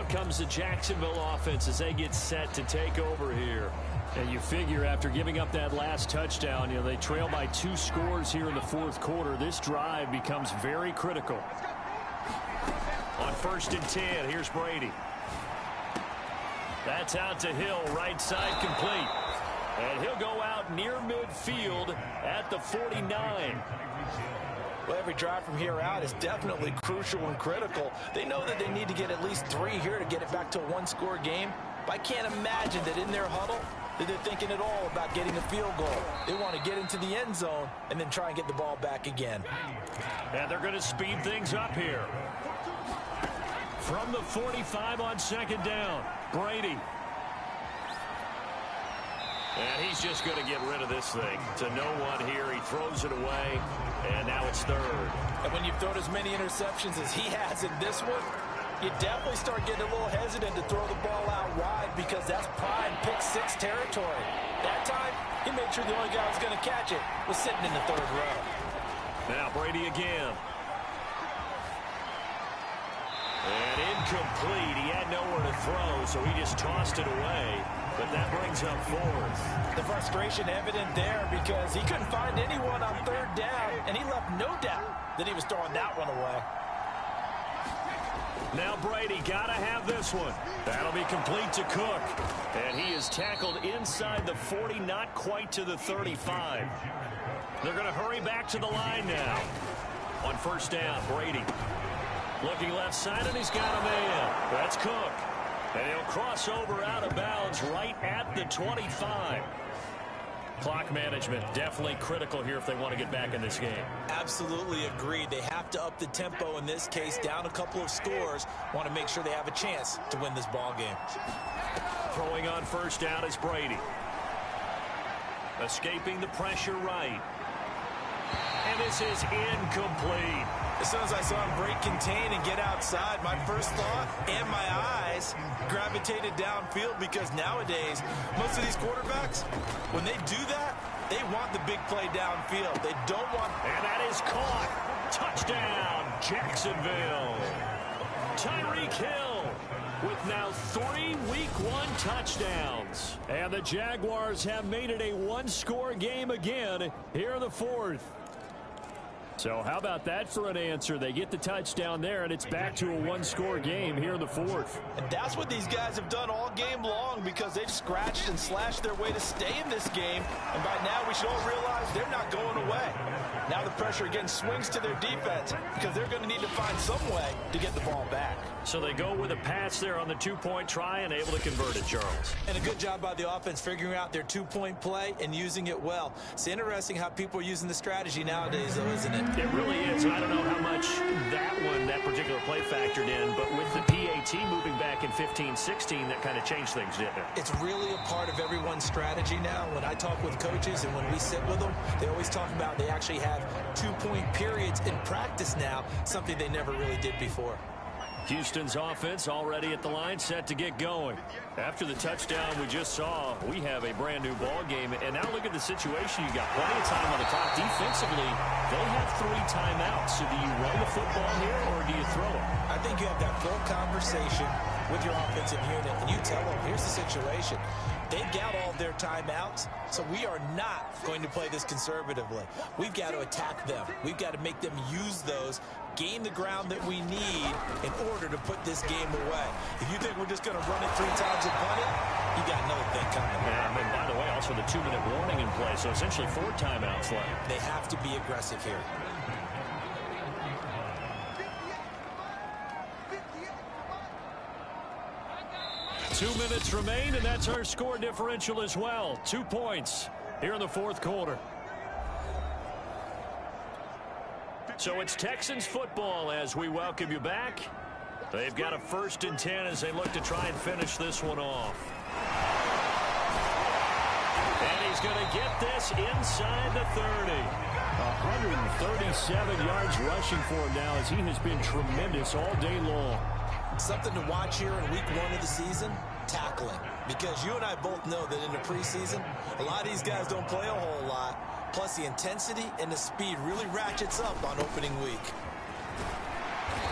out comes the Jacksonville offense as they get set to take over here. And you figure after giving up that last touchdown, they trail by 2 scores here in the fourth quarter. This drive becomes very critical. On 1st and 10, here's Brady. That's out to Hill, right side complete. And he'll go out near midfield at the 49. Well, every drive from here out is definitely crucial and critical. They know that they need to get at least 3 here to get it back to a 1-score game. But I can't imagine that in their huddle that they're thinking at all about getting a field goal. They want to get into the end zone and then try and get the ball back again. And they're going to speed things up here. From the 45 on 2nd down, Brady. And he's just going to get rid of this thing to no one here. He throws it away, and now it's 3rd. And when you've thrown as many interceptions as he has in this one, you definitely start getting a little hesitant to throw the ball out wide because that's prime pick-6 territory. That time, he made sure the only guy who was going to catch it was sitting in the 3rd row. Now Brady again. And incomplete. He had nowhere to throw, so he just tossed it away. But that brings up 4th. The frustration evident there because he couldn't find anyone on 3rd down, and he left no doubt that he was throwing that one away. Now Brady got to have this one. That'll be complete to Cook. And he is tackled inside the 40, not quite to the 35. They're going to hurry back to the line now. On 1st down, Brady. Looking left side, and he's got a man. That's Cook. And he'll cross over out of bounds right at the 25. Clock management definitely critical here if they want to get back in this game. Absolutely agreed. They have to up the tempo in this case, down a couple of scores. Want to make sure they have a chance to win this ball game. Throwing on 1st down is Brady. Escaping the pressure right. And this is incomplete. As soon as I saw him break contain and get outside, my first thought and my eyes gravitated downfield because nowadays, most of these quarterbacks, when they do that, they want the big play downfield. They don't want... And that is caught. Touchdown, Jacksonville. Tyreek Hill with now 3 Week 1 touchdowns. And the Jaguars have made it a 1-score game again here in the 4th. So how about that for an answer? They get the touchdown there, and it's back to a 1-score game here in the 4th. And that's what these guys have done all game long because they've scratched and slashed their way to stay in this game. And by now, we should all realize they're not going away. Now the pressure again swings to their defense because they're going to need to find some way to get the ball back. So they go with a pass there on the 2-point try and able to convert it, Charles. And a good job by the offense figuring out their 2-point play and using it well. It's interesting how people are using the strategy nowadays, though, isn't it? It really is. I don't know how much that particular play factored in, but with the PAT moving back in 15-16, that kind of changed things, didn't it? It's really a part of everyone's strategy now. When I talk with coaches and when we sit with them, they always talk about they actually have 2-point periods in practice now, something they never really did before. Houston's offense already at the line, set to get going. After the touchdown we just saw, we have a brand new ball game. And now look at the situation. You got plenty of time on the clock. Defensively, they have 3 timeouts. So do you run the football here or do you throw it? I think you have that full conversation with your offensive unit, and you tell them, here's the situation. They've got all their timeouts, so we are not going to play this conservatively. We've got to attack them. We've got to make them use those, gain the ground that we need in order to put this game away. If you think we're just going to run it 3 times and punt it, you got another thing coming. Yeah, and by the way, also the 2-minute warning in play, so essentially 4 timeouts left. They have to be aggressive here. Two minutes remain, and that's our score differential as well. 2 points here in the 4th quarter. So it's Texans football as we welcome you back. They've got a 1st and 10 as they look to try and finish this one off. And he's going to get this inside the 30. 137 yards rushing for him now as he has been tremendous all day long. Something to watch here in week 1 of the season, tackling. Because you and I both know that in the preseason, a lot of these guys don't play a whole lot. Plus, the intensity and the speed really ratchets up on opening week.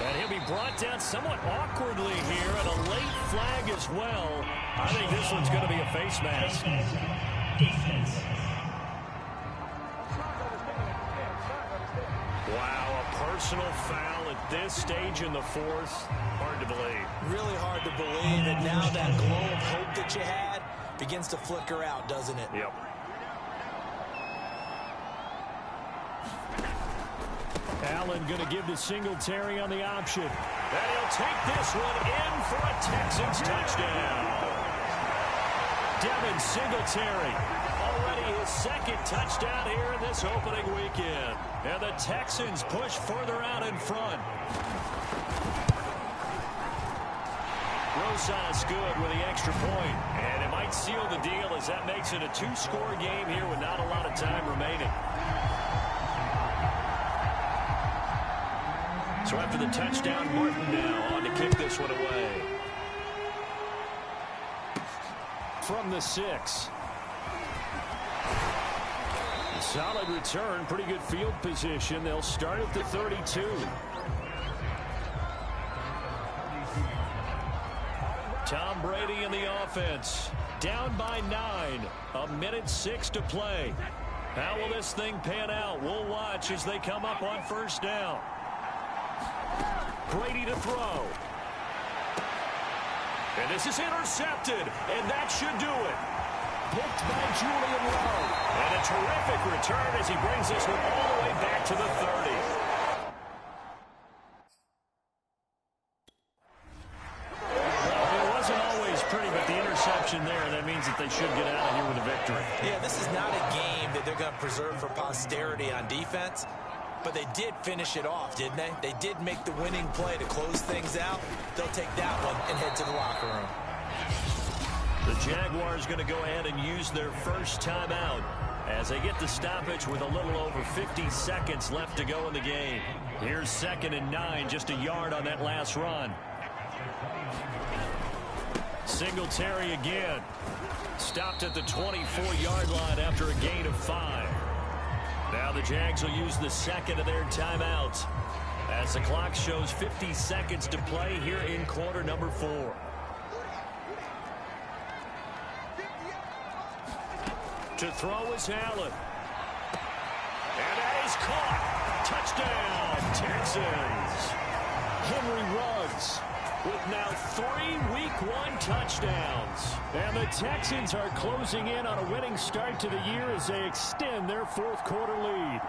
And he'll be brought down somewhat awkwardly here, and a late flag as well. I think this one's going to be a face mask. Defense. Wow, a personal foul at this stage in the fourth. Hard to believe. Really hard to believe, and now that glow of hope that you had begins to flicker out, doesn't it? Yep. Allen going to give to Singletary on the option. And he'll take this one in for a Texans touchdown. Devin Singletary, already his second touchdown here in this opening weekend. And the Texans push further out in front. Rosas good with the extra point. And it might seal the deal as that makes it a two-score game here with not a lot of time remaining. So after the touchdown, Martin now on to kick this one away. From the 6. Solid return, pretty good field position. They'll start at the 32. Tom Brady in the offense. Down by 9. 1:06 to play. How will this thing pan out? We'll watch as they come up on first down. Brady to throw. And this is intercepted, and that should do it. Picked by Julian Rowe. And a terrific return as he brings this one all the way back to the 30. Well, it wasn't always pretty, but the interception there, that means that they should get out of here with a victory. Yeah, this is not a game that they're going to preserve for posterity on defense. But they did finish it off, didn't they? They did make the winning play to close things out. They'll take that one and head to the locker room. The Jaguars going to go ahead and use their first timeout as they get the stoppage with a little over 50 seconds left to go in the game. Here's 2nd and 9, just a yard on that last run. Singletary again. Stopped at the 24-yard line after a gain of 5. Now the Jags will use the second of their timeouts as the clock shows 50 seconds to play here in quarter number 4. To throw is Allen. And that is caught. Touchdown, Texans. Henry Ruggs with now 3 Week 1 touchdowns. And the Texans are closing in on a winning start to the year as they extend their fourth quarter lead.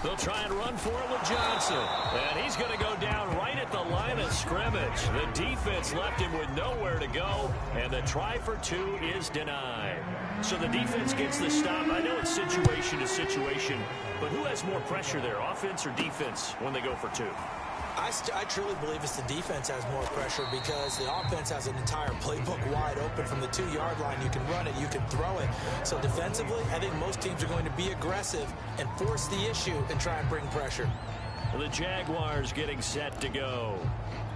They'll try and run for it with Johnson. And he's going to go down right at the line of scrimmage. The defense left him with nowhere to go. And the try for 2 is denied. So the defense gets the stop. I know it's situation to situation, but who has more pressure there, offense or defense, when they go for 2? I truly believe it's the defense has more pressure because the offense has an entire playbook wide open from the 2-yard line. You can run it, you can throw it. So defensively, I think most teams are going to be aggressive and force the issue and try and bring pressure. Well, the Jaguars getting set to go.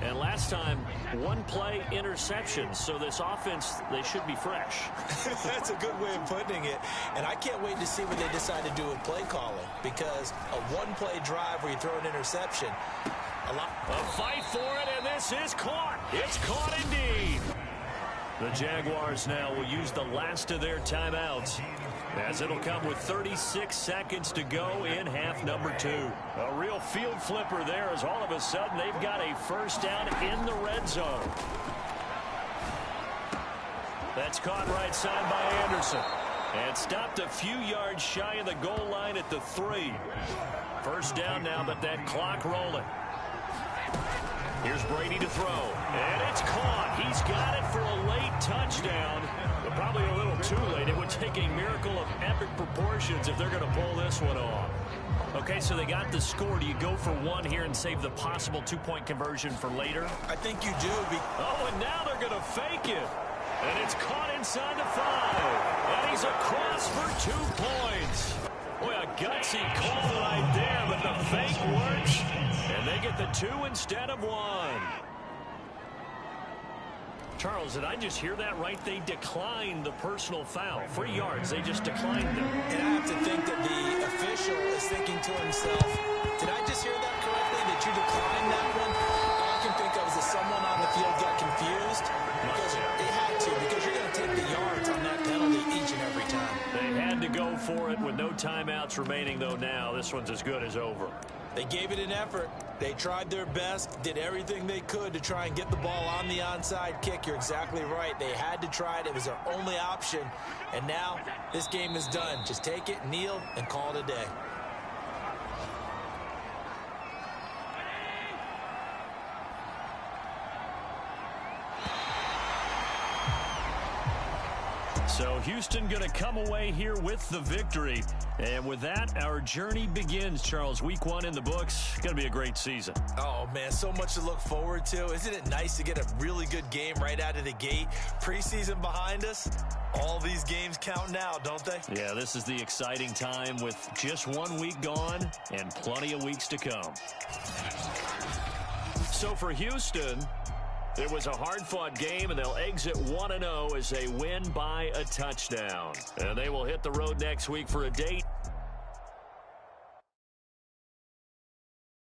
And last time, 1-play interception. So this offense, they should be fresh. That's a good way of putting it. And I can't wait to see what they decide to do with play calling because a 1-play drive where you throw an interception, a fight for it, and this is caught. It's caught indeed. The Jaguars now will use the last of their timeouts as it'll come with 36 seconds to go in half number 2. A real field flipper there as all of a sudden they've got a first down in the red zone. That's caught right side by Anderson. And stopped a few yards shy of the goal line at the 3. First down now, but that clock rolling. Here's Brady to throw. And it's caught. He's got it for a late touchdown. But probably a little too late. It would take a miracle of epic proportions if they're going to pull this one off. Okay, so they got the score. Do you go for 1 here and save the possible 2-point conversion for later? I think you do. Oh, and now they're going to fake it. And it's caught inside the 5. And he's across for 2 points. Boy, a gutsy call right there, but the fake works. And they get the 2 instead of 1. Charles, did I just hear that right? They declined the personal foul. 3 yards, they just declined them. And I have to think that the official is thinking to himself, did I just hear that correctly? Did you decline that one, all I can think of is that someone on the field got confused. Because it had to, because you're going to take the yards on that penalty each and every time. They had to go for it with no timeouts remaining, though. Now this one's as good as over. They gave it an effort. They tried their best, did everything they could to try and get the ball on the onside kick. You're exactly right. They had to try it. It was their only option. And now this game is done. Just take it, kneel, and call it a day. So Houston going to come away here with the victory. And with that, our journey begins, Charles. Week 1 in the books. Going to be a great season. Oh, man, so much to look forward to. Isn't it nice to get a really good game right out of the gate? Preseason behind us. All these games count now, don't they? Yeah, this is the exciting time with just 1 week gone and plenty of weeks to come. So for Houston, it was a hard-fought game, and they'll exit 1-0 as they win by a touchdown. And they will hit the road next week for a date